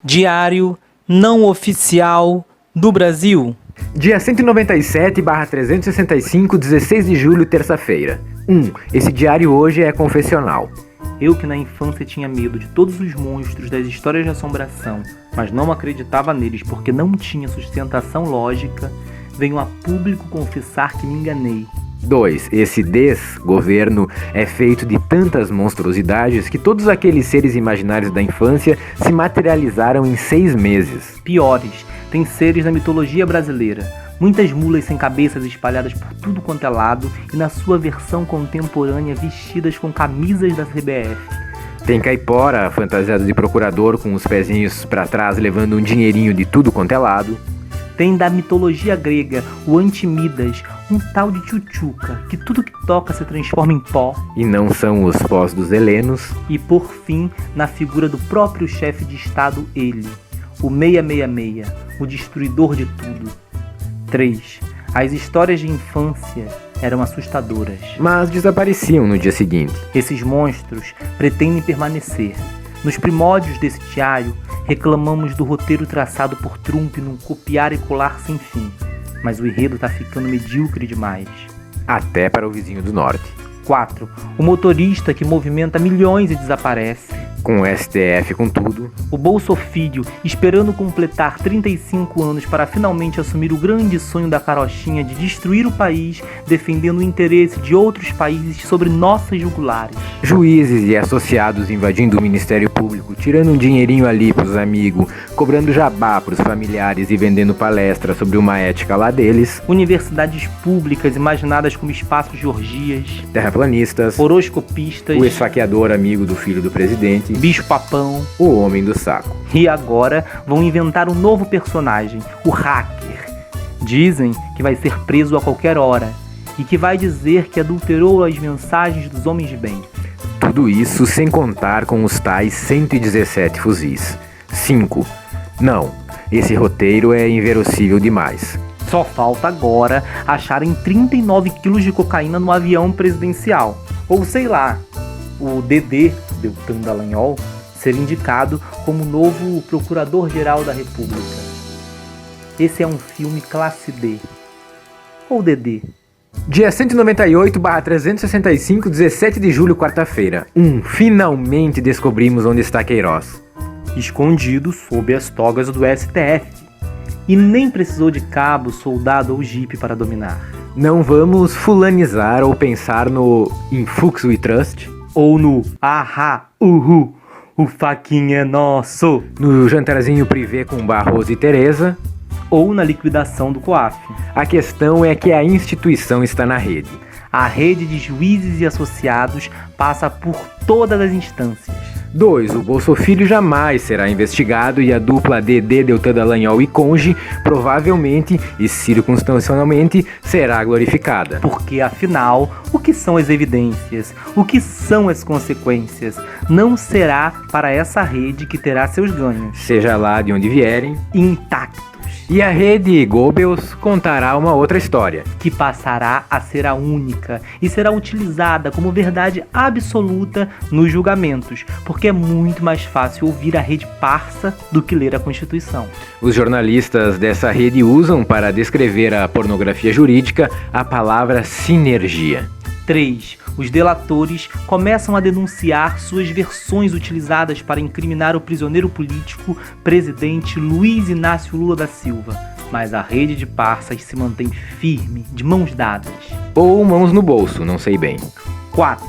Diário não oficial do Brasil. Dia 197/365, 16 de julho, terça-feira. 1. Esse diário hoje é confessional. Eu que na infância tinha medo de todos os monstros das histórias de assombração, mas não acreditava neles porque não tinha sustentação lógica, venho a público confessar que me enganei. 2. Esse desgoverno é feito de tantas monstruosidades que todos aqueles seres imaginários da infância se materializaram em 6 meses. Piores, tem seres da mitologia brasileira. Muitas mulas sem cabeças espalhadas por tudo quanto é lado e na sua versão contemporânea vestidas com camisas da CBF. Tem caipora fantasiado de procurador com os pezinhos pra trás levando um dinheirinho de tudo quanto é lado. Tem da mitologia grega o Antimidas, um tal de Tchutchuca, que tudo que toca se transforma em pó. E não são os pós dos helenos. E por fim, na figura do próprio chefe de estado, ele, o 666, o destruidor de tudo. 3. As histórias de infância eram assustadoras, mas desapareciam no dia seguinte. Esses monstros pretendem permanecer. Nos primórdios desse diário, reclamamos do roteiro traçado por Trump num copiar e colar sem fim. Mas o enredo tá ficando medíocre demais. Até para o vizinho do norte. 4. O motorista que movimenta milhões e desaparece. Com o STF com tudo. O Bolsofílio esperando completar 35 anos para finalmente assumir o grande sonho da carochinha de destruir o país, defendendo o interesse de outros países sobre nossas jugulares. Juízes e associados invadindo o Ministério Público, tirando um dinheirinho ali pros amigos, cobrando jabá pros familiares e vendendo palestras sobre uma ética lá deles. Universidades públicas imaginadas como espaços de orgias. Terraplanistas. Horoscopistas. O esfaqueador amigo do filho do presidente. Bicho-papão. O homem do saco. E agora vão inventar um novo personagem, o hacker. Dizem que vai ser preso a qualquer hora e que vai dizer que adulterou as mensagens dos homens de bem. Tudo isso sem contar com os tais 117 fuzis. 5. Não, esse roteiro é inverossímil demais. Só falta agora acharem 39 quilos de cocaína no avião presidencial. Ou sei lá, o Dedê, Deltan Dallagnol, ser indicado como novo Procurador-Geral da República. Esse é um filme classe D. Ou DD. Dia 198/365, 17 de julho, quarta-feira. Finalmente descobrimos onde está Queiroz. Escondido sob as togas do STF. E nem precisou de cabo, soldado ou jipe para dominar. Não vamos fulanizar ou pensar no Influx We Trust. Ou no ahá, uhu, o faquinha é nosso. No jantarzinho privê com Barroso e Tereza. Ou na liquidação do COAF. A questão é que a instituição está na rede. A rede de juízes e associados passa por todas as instâncias. 2. O Bolsofílio jamais será investigado e a dupla Dedê, Deltan Dallagnol e Conge provavelmente e circunstancialmente será glorificada. Porque afinal, o que são as evidências? O que são as consequências? Não será para essa rede que terá seus ganhos, seja lá de onde vierem, intactos. E a rede Goebbels contará uma outra história, que passará a ser a única e será utilizada como verdade absoluta nos julgamentos, porque é muito mais fácil ouvir a rede parça do que ler a Constituição. Os jornalistas dessa rede usam para descrever a pornografia jurídica a palavra sinergia. 3. Os delatores começam a denunciar suas versões utilizadas para incriminar o prisioneiro político, presidente Luiz Inácio Lula da Silva. Mas a rede de parsas se mantém firme, de mãos dadas. Ou mãos no bolso, não sei bem. 4.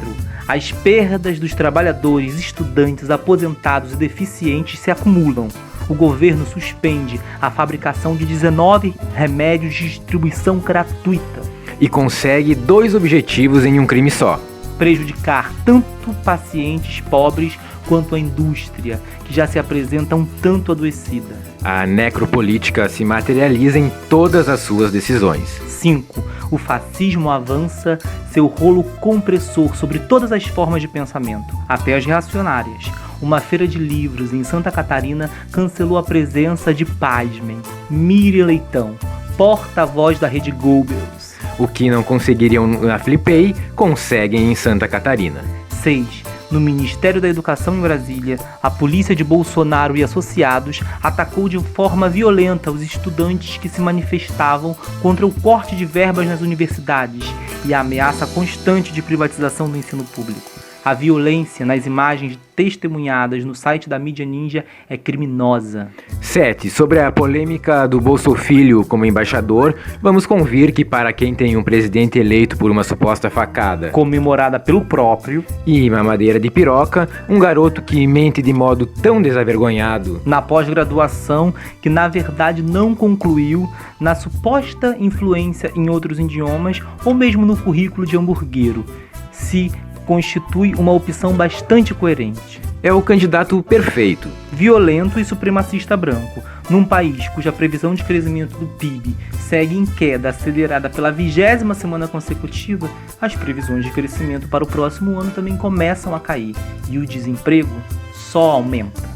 As perdas dos trabalhadores, estudantes, aposentados e deficientes se acumulam. O governo suspende a fabricação de 19 remédios de distribuição gratuita. E consegue 2 objetivos em um crime só. Prejudicar tanto pacientes pobres quanto a indústria, que já se apresenta um tanto adoecida. A necropolítica se materializa em todas as suas decisões. 5. O fascismo avança seu rolo compressor sobre todas as formas de pensamento, até as reacionárias. Uma feira de livros em Santa Catarina cancelou a presença de, pasmem, Miriam Leitão, porta-voz da rede Goebbels. O que não conseguiriam na Flipei, conseguem em Santa Catarina. 6. no Ministério da Educação em Brasília, a polícia de Bolsonaro e associados atacou de forma violenta os estudantes que se manifestavam contra o corte de verbas nas universidades e a ameaça constante de privatização do ensino público. A violência nas imagens testemunhadas no site da mídia ninja é criminosa. 7. Sobre a polêmica do Bolsofilho como embaixador, vamos convir que para quem tem um presidente eleito por uma suposta facada, Comemorada pelo próprio, e mamadeira de piroca, um garoto que mente de modo tão desavergonhado, na pós-graduação que na verdade não concluiu, na suposta influência em outros idiomas ou mesmo no currículo de hamburguero, se constitui uma opção bastante coerente. é o candidato perfeito. Violento e supremacista branco, num país cuja previsão de crescimento do PIB segue em queda acelerada pela 20ª semana consecutiva, as previsões de crescimento para o próximo ano também começam a cair e o desemprego só aumenta.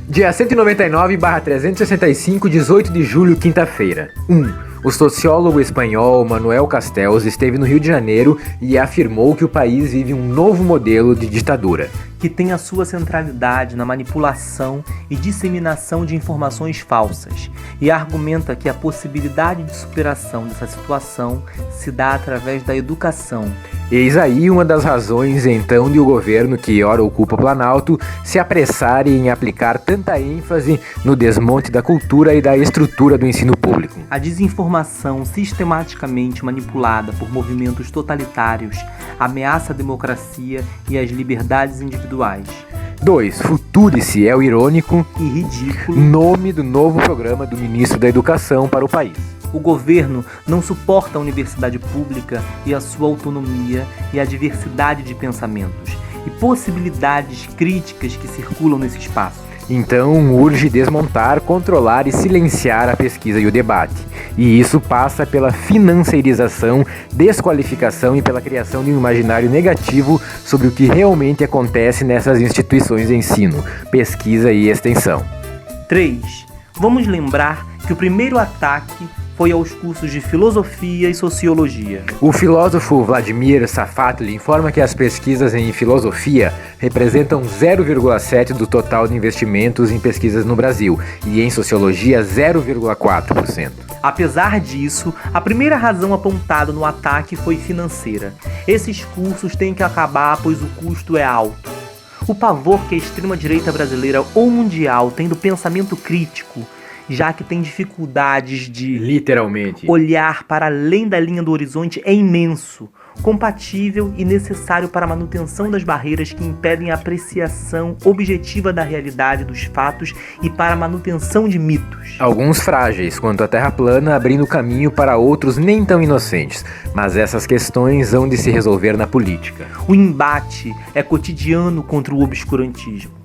Dia 199/365, 18 de julho, quinta-feira. 1. O sociólogo espanhol Manuel Castells esteve no Rio de Janeiro e afirmou que o país vive um novo modelo de ditadura, que tem a sua centralidade na manipulação e disseminação de informações falsas, e argumenta que a possibilidade de superação dessa situação se dá através da educação. Eis aí uma das razões, então, de o governo, que ora ocupa o Planalto, se apressar em aplicar tanta ênfase no desmonte da cultura e da estrutura do ensino público. A desinformação sistematicamente manipulada por movimentos totalitários ameaça a democracia e as liberdades individuais. 2. Futurice é o irônico E ridículo. nome do novo programa do ministro da Educação para o país. O governo não suporta a universidade pública e a sua autonomia e a diversidade de pensamentos e possibilidades críticas que circulam nesse espaço. Então, urge desmontar, controlar e silenciar a pesquisa e o debate. E isso passa pela financiarização, desqualificação e pela criação de um imaginário negativo sobre o que realmente acontece nessas instituições de ensino, pesquisa e extensão. 3. Vamos lembrar que o primeiro ataque foi aos cursos de filosofia e sociologia. O filósofo Vladimir Safatli informa que as pesquisas em filosofia representam 0,7% do total de investimentos em pesquisas no Brasil e em sociologia 0,4%. Apesar disso, a primeira razão apontada no ataque foi financeira. Esses cursos têm que acabar pois o custo é alto. O pavor que a extrema-direita brasileira ou mundial tem do pensamento crítico, já que tem dificuldades de Literalmente. olhar para além da linha do horizonte, é imenso, compatível e necessário para a manutenção das barreiras que impedem a apreciação objetiva da realidade dos fatos e para a manutenção de mitos. Alguns frágeis quanto à terra plana, abrindo caminho para outros nem tão inocentes, mas essas questões hão de se resolver na política. O embate é cotidiano contra o obscurantismo.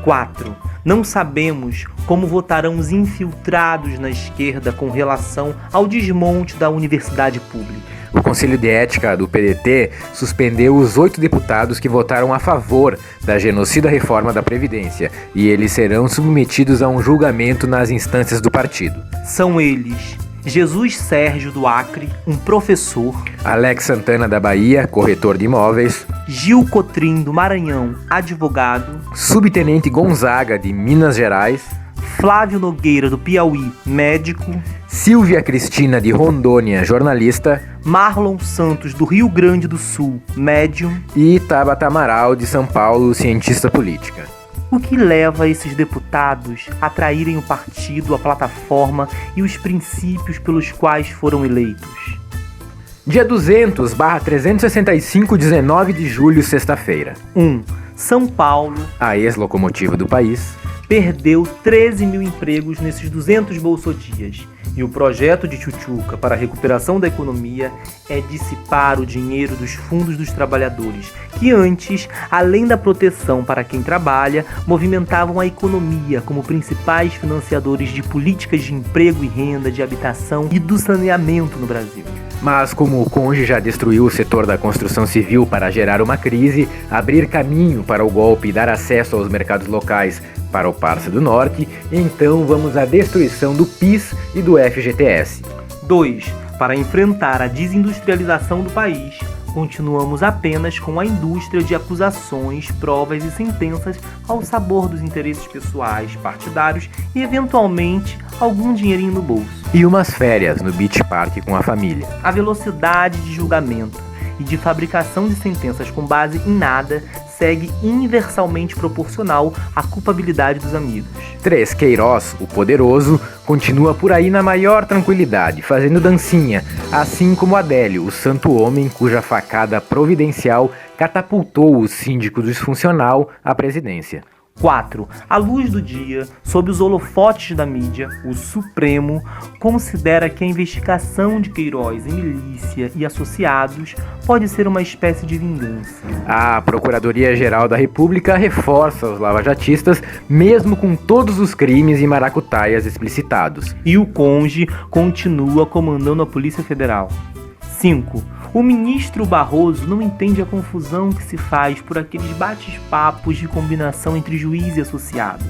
4. Não sabemos como votarão os infiltrados na esquerda com relação ao desmonte da universidade pública. O Conselho de Ética do PDT suspendeu os 8 deputados que votaram a favor da genocida reforma da Previdência e eles serão submetidos a um julgamento nas instâncias do partido. São eles: Jesus Sérgio do Acre, um professor; Alex Santana da Bahia, corretor de imóveis; Gil Cotrim do Maranhão, advogado; Subtenente Gonzaga de Minas Gerais; Flávio Nogueira do Piauí, médico; Silvia Cristina de Rondônia, jornalista; Marlon Santos do Rio Grande do Sul, médium; e Tabata Amaral de São Paulo, cientista política. O que leva esses deputados a traírem o partido, a plataforma e os princípios pelos quais foram eleitos? Dia 200/365, 19 de julho, sexta-feira. 1. São Paulo, A ex-locomotiva do país, perdeu 13 mil empregos nesses 200 bolsodias. E o projeto de Tchutchuca para a recuperação da economia é dissipar o dinheiro dos fundos dos trabalhadores, que antes, além da proteção para quem trabalha, movimentavam a economia como principais financiadores de políticas de emprego e renda, de habitação e do saneamento no Brasil. Mas como o Conge já destruiu o setor da construção civil para gerar uma crise, abrir caminho para o golpe e dar acesso aos mercados locais para o Parça do Norte, então vamos à destruição do PIS e do FGTS. 2. Para enfrentar a desindustrialização do país, Continuamos apenas com a indústria de acusações, provas e sentenças ao sabor dos interesses pessoais, partidários e, eventualmente, algum dinheirinho no bolso. E umas férias no Beach Park com a família. A velocidade de julgamento e de fabricação de sentenças com base em nada segue inversalmente proporcional à culpabilidade dos amigos. 3. Queiroz, o poderoso, continua por aí na maior tranquilidade, fazendo dancinha, assim como Adélio, o santo homem cuja facada providencial catapultou o síndico disfuncional à presidência. 4. À luz do dia, sob os holofotes da mídia, o Supremo considera que a investigação de Queiroz em milícia e associados pode ser uma espécie de vingança. A Procuradoria-Geral da República reforça os lavajatistas, mesmo com todos os crimes e maracutaias explicitados. E o Conge continua comandando a Polícia Federal. 5. O ministro Barroso não entende a confusão que se faz por aqueles bate-papos de combinação entre juiz e associado.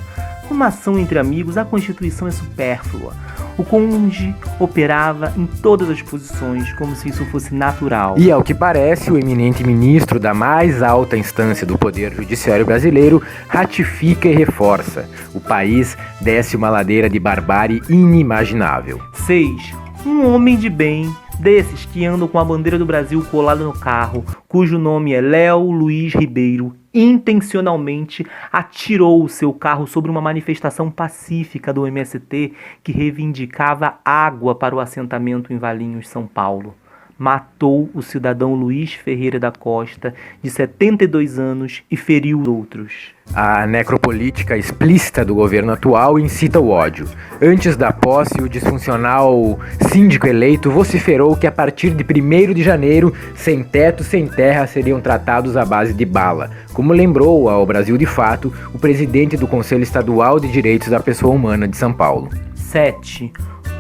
Numa ação entre amigos, a Constituição é supérflua. O Conge operava em todas as posições, como se isso fosse natural. E, ao que parece, o eminente ministro da mais alta instância do Poder Judiciário brasileiro ratifica e reforça. O país desce uma ladeira de barbárie inimaginável. 6. Um homem de bem, desses que andam com a bandeira do Brasil colada no carro, cujo nome é Léo Luiz Ribeiro, intencionalmente atirou o seu carro sobre uma manifestação pacífica do MST que reivindicava água para o assentamento em Valinhos, São Paulo. Matou o cidadão Luiz Ferreira da Costa, de 72 anos, e feriu outros. A necropolítica explícita do governo atual incita o ódio. Antes da posse, o disfuncional síndico eleito vociferou que a partir de 1º de janeiro, sem teto, sem terra, seriam tratados à base de bala. Como lembrou ao Brasil de Fato o presidente do Conselho Estadual de Direitos da Pessoa Humana de São Paulo. 7.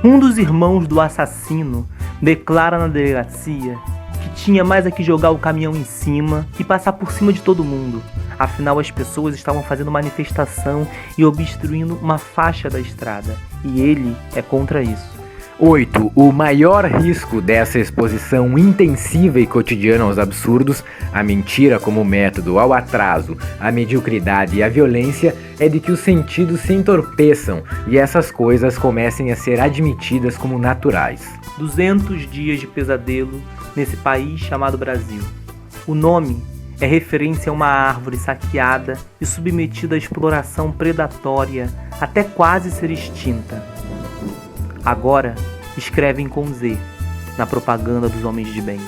Um dos irmãos do assassino declara na delegacia que tinha mais a que jogar o caminhão em cima e passar por cima de todo mundo. Afinal, as pessoas estavam fazendo manifestação e obstruindo uma faixa da estrada. E ele é contra isso. 8. O maior risco dessa exposição intensiva e cotidiana aos absurdos, à mentira como método, ao atraso, à mediocridade e à violência, é de que os sentidos se entorpeçam e essas coisas comecem a ser admitidas como naturais. 200 dias de pesadelo nesse país chamado Brasil. O nome é referência a uma árvore saqueada e submetida à exploração predatória até quase ser extinta. Agora escrevem com Z na propaganda dos homens de bem.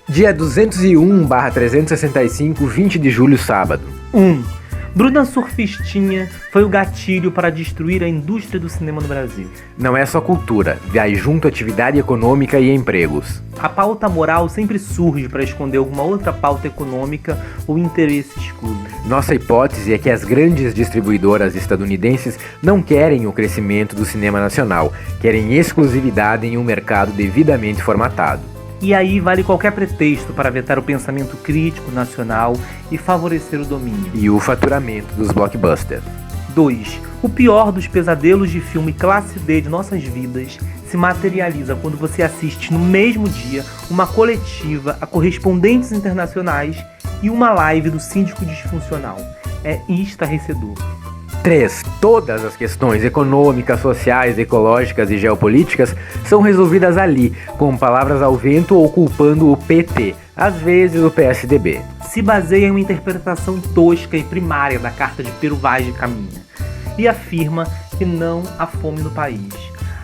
Dia 201/365, 20 de julho, sábado. 1. Bruna Surfistinha foi o gatilho para destruir a indústria do cinema no Brasil. Não é só cultura, vai junto atividade econômica e empregos. A pauta moral sempre surge para esconder alguma outra pauta econômica ou interesse escuso. Nossa hipótese é que as grandes distribuidoras estadunidenses não querem o crescimento do cinema nacional, querem exclusividade em um mercado devidamente formatado. E aí vale qualquer pretexto para vetar o pensamento crítico nacional e favorecer o domínio. E o faturamento dos blockbusters. 2. O pior dos pesadelos de filme classe D de nossas vidas se materializa quando você assiste no mesmo dia uma coletiva a correspondentes internacionais e uma live do síndico disfuncional. É estarrecedor. 3. Todas as questões econômicas, sociais, ecológicas e geopolíticas são resolvidas ali, com palavras ao vento ou culpando o PT, às vezes o PSDB. Se baseia em uma interpretação tosca e primária da carta de Pero Vaz de Caminha e afirma que não há fome no país.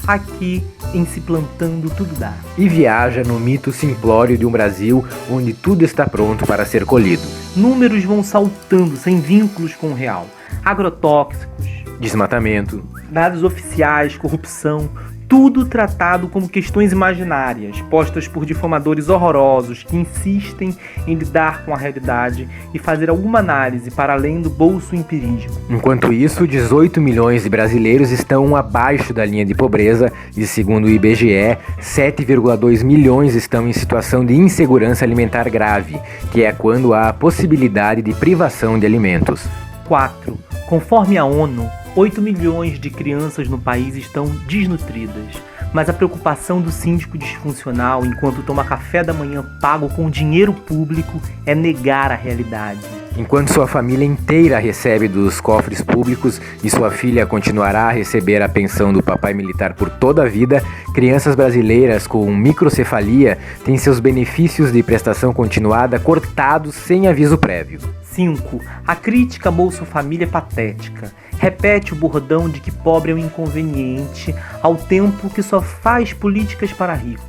Aqui, em Se Plantando, tudo dá. E viaja no mito simplório de um Brasil onde tudo está pronto para ser colhido. Números vão saltando sem vínculos com o real. Agrotóxicos, desmatamento, dados oficiais, corrupção, tudo tratado como questões imaginárias, postas por difamadores horrorosos que insistem em lidar com a realidade e fazer alguma análise para além do bolso empirismo. Enquanto isso, 18 milhões de brasileiros estão abaixo da linha de pobreza e, segundo o IBGE, 7,2 milhões estão em situação de insegurança alimentar grave, que é quando há a possibilidade de privação de alimentos. 4. Conforme a ONU, 8 milhões de crianças no país estão desnutridas. Mas a preocupação do síndico disfuncional, enquanto toma café da manhã pago com dinheiro público, é negar a realidade. Enquanto sua família inteira recebe dos cofres públicos e sua filha continuará a receber a pensão do papai militar por toda a vida, crianças brasileiras com microcefalia têm seus benefícios de prestação continuada cortados sem aviso prévio. 5. A crítica a Bolsa Família é patética. Repete o bordão de que pobre é um inconveniente, ao tempo que só faz políticas para rico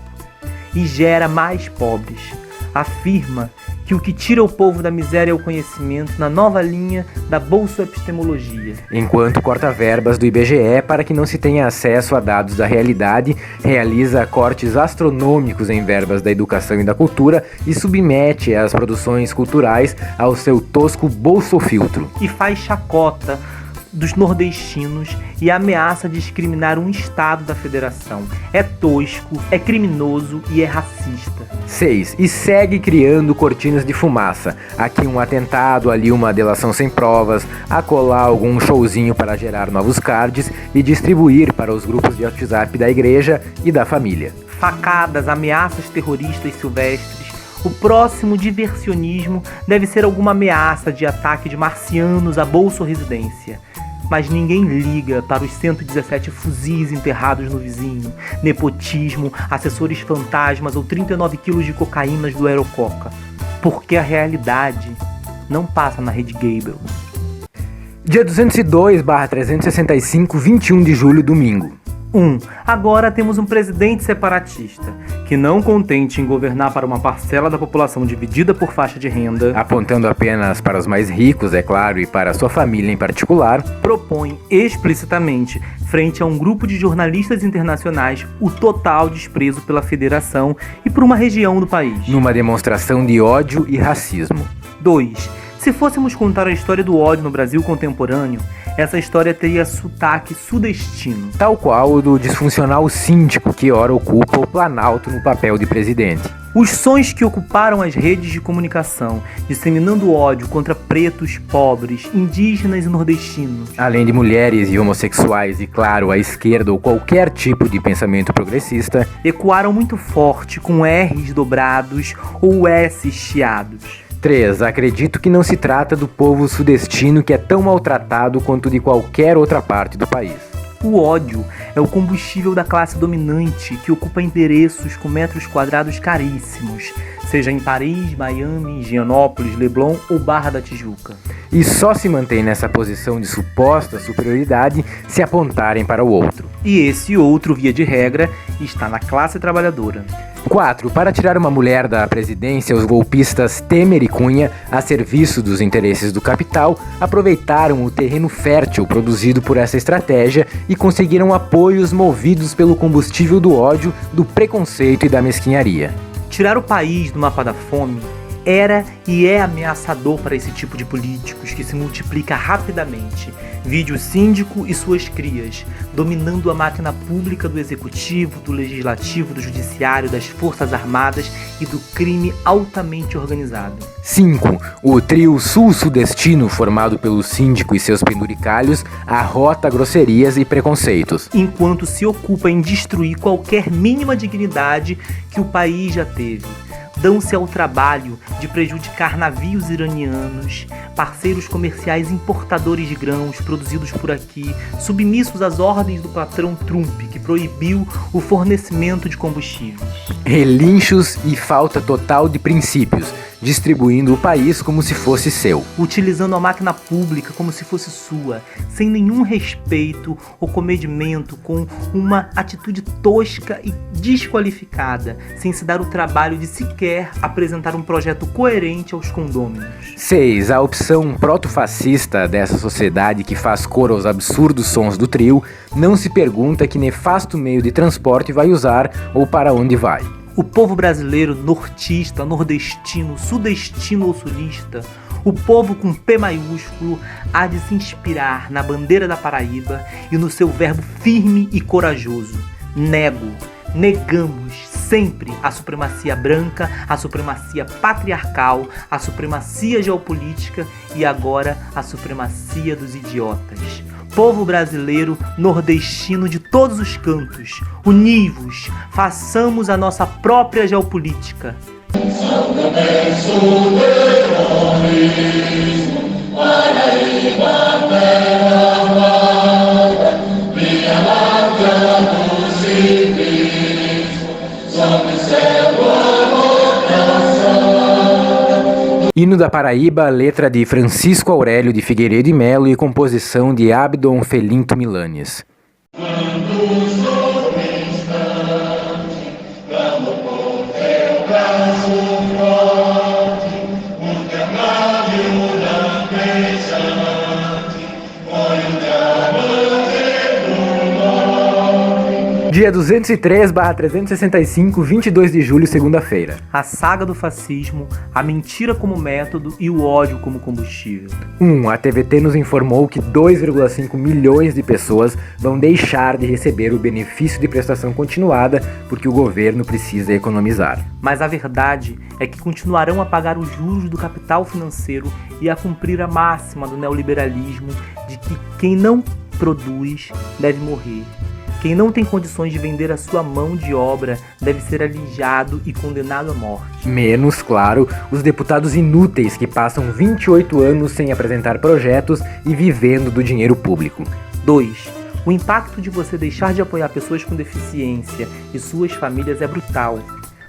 e gera mais pobres. Afirma que o que tira o povo da miséria é o conhecimento, na nova linha da bolsoepistemologia. Enquanto corta verbas do IBGE para que não se tenha acesso a dados da realidade, realiza cortes astronômicos em verbas da educação e da cultura e submete as produções culturais ao seu tosco bolsofiltro. E faz chacota dos nordestinos e ameaça discriminar um estado da federação. É tosco, é criminoso e é racista. 6. E segue criando cortinas de fumaça. Aqui um atentado, ali uma delação sem provas, acolá algum showzinho para gerar novos cards e distribuir para os grupos de WhatsApp da igreja e da família. Facadas, ameaças terroristas silvestres. O próximo diversionismo deve ser alguma ameaça de ataque de marcianos à bolso-residência. Mas ninguém liga para os 117 fuzis enterrados no vizinho, nepotismo, assessores fantasmas ou 39 quilos de cocaínas do Aerococa. Porque a realidade não passa na Rede Goebbels. Dia 202/365, 21 de julho, domingo. 1. Agora temos um presidente separatista, que não contente em governar para uma parcela da população dividida por faixa de renda, apontando apenas para os mais ricos, é claro, e para sua família em particular, propõe explicitamente, frente a um grupo de jornalistas internacionais, o total desprezo pela federação e por uma região do país. Numa demonstração de ódio e racismo. 2. Se fôssemos contar a história do ódio no Brasil contemporâneo, essa história teria sotaque sudestino. Tal qual o do disfuncional síndico que ora ocupa o Planalto no papel de presidente. Os sons que ocuparam as redes de comunicação, disseminando ódio contra pretos, pobres, indígenas e nordestinos. Além de mulheres e homossexuais e, claro, a esquerda ou qualquer tipo de pensamento progressista, ecoaram muito forte com R's dobrados ou S's chiados. 3. Acredito que não se trata do povo sudestino que é tão maltratado quanto de qualquer outra parte do país. O ódio é o combustível da classe dominante que ocupa endereços com metros quadrados caríssimos, seja em Paris, Miami, Higienópolis, Leblon ou Barra da Tijuca. E só se mantém nessa posição de suposta superioridade se apontarem para o outro. E esse outro, via de regra, está na classe trabalhadora. 4. Para tirar uma mulher da presidência, os golpistas Temer e Cunha, a serviço dos interesses do capital, aproveitaram o terreno fértil produzido por essa estratégia e conseguiram apoios movidos pelo combustível do ódio, do preconceito e da mesquinharia. Tirar o país do mapa da fome era e é ameaçador para esse tipo de políticos que se multiplica rapidamente. Vide o síndico e suas crias, dominando a máquina pública do executivo, do legislativo, do judiciário, das forças armadas e do crime altamente organizado. 5. O trio sul-sudestino formado pelo síndico e seus penduricalhos arrota grosserias e preconceitos, enquanto se ocupa em destruir qualquer mínima dignidade que o país já teve. Dão-se ao trabalho de prejudicar navios iranianos, parceiros comerciais importadores de grãos produzidos por aqui, submissos às ordens do patrão Trump, que proibiu o fornecimento de combustíveis. Relinchos e falta total de princípios, distribuindo o país como se fosse seu. Utilizando a máquina pública como se fosse sua, sem nenhum respeito ou comedimento, com uma atitude tosca e desqualificada, sem se dar o trabalho de sequer apresentar um projeto coerente aos condôminos. 6. A opção proto-fascista dessa sociedade que faz cor aos absurdos sons do trio não se pergunta que nefasto meio de transporte vai usar ou para onde vai. O povo brasileiro nortista, nordestino, sudestino ou sulista, o povo com P maiúsculo, há de se inspirar na bandeira da Paraíba e no seu verbo firme e corajoso. Nego, negamos, sempre a supremacia branca, a supremacia patriarcal, a supremacia geopolítica e agora a supremacia dos idiotas. Povo brasileiro, nordestino de todos os cantos, univos, façamos a nossa própria geopolítica. Hino da Paraíba, letra de Francisco Aurélio de Figueiredo e Melo e composição de Abdon Felinto Milanes. Dia 203/365, 22 de julho, segunda-feira. A saga do fascismo, a mentira como método e o ódio como combustível. A TVT nos informou que 2,5 milhões de pessoas vão deixar de receber o benefício de prestação continuada porque o governo precisa economizar. Mas a verdade é que continuarão a pagar os juros do capital financeiro e a cumprir a máxima do neoliberalismo de que quem não produz deve morrer. Quem não tem condições de vender a sua mão de obra deve ser alijado e condenado à morte. Menos, claro, os deputados inúteis que passam 28 anos sem apresentar projetos e vivendo do dinheiro público. 2. O impacto de você deixar de apoiar pessoas com deficiência e suas famílias é brutal.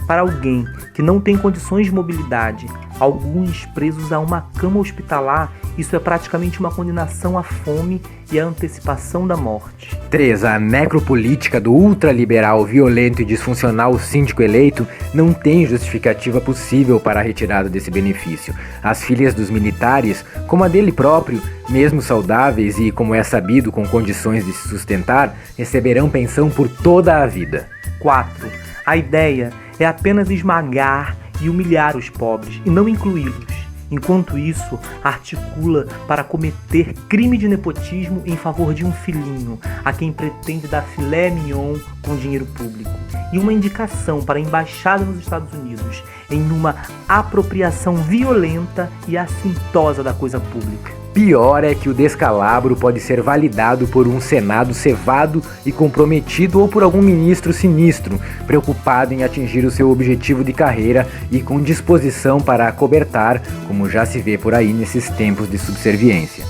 Para alguém que não tem condições de mobilidade, alguns presos a uma cama hospitalar, isso é praticamente uma condenação à fome e à antecipação da morte. 3. A necropolítica do ultraliberal, violento e disfuncional síndico eleito não tem justificativa possível para a retirada desse benefício. As filhas dos militares, como a dele próprio, mesmo saudáveis e, como é sabido, com condições de se sustentar, receberão pensão por toda a vida. 4. A ideia é apenas esmagar e humilhar os pobres e não incluí-los. Enquanto isso, articula para cometer crime de nepotismo em favor de um filhinho, a quem pretende dar filé mignon com dinheiro público. E uma indicação para a embaixada nos Estados Unidos em uma apropriação violenta e assintosa da coisa pública. Pior é que o descalabro pode ser validado por um Senado cevado e comprometido ou por algum ministro sinistro, preocupado em atingir o seu objetivo de carreira e com disposição para acobertar, como já se vê por aí nesses tempos de subserviência.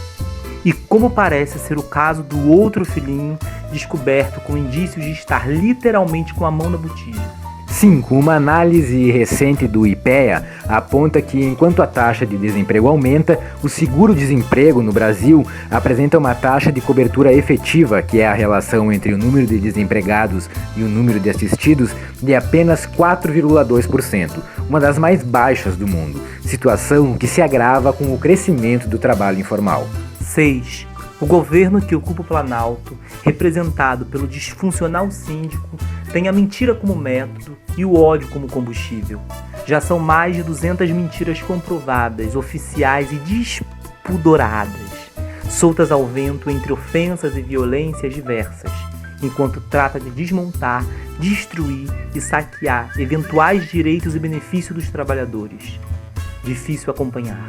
E como parece ser o caso do outro filhinho, descoberto com indícios de estar literalmente com a mão na botija. 5. Uma análise recente do IPEA aponta que, enquanto a taxa de desemprego aumenta, o seguro-desemprego no Brasil apresenta uma taxa de cobertura efetiva, que é a relação entre o número de desempregados e o número de assistidos, de apenas 4,2%, uma das mais baixas do mundo, situação que se agrava com o crescimento do trabalho informal. 6. O governo que ocupa o Planalto, representado pelo disfuncional síndico, tem a mentira como método e o ódio como combustível. Já são mais de 200 mentiras comprovadas, oficiais e despudoradas, soltas ao vento entre ofensas e violências diversas, enquanto trata de desmontar, destruir e saquear eventuais direitos e benefícios dos trabalhadores. Difícil acompanhar.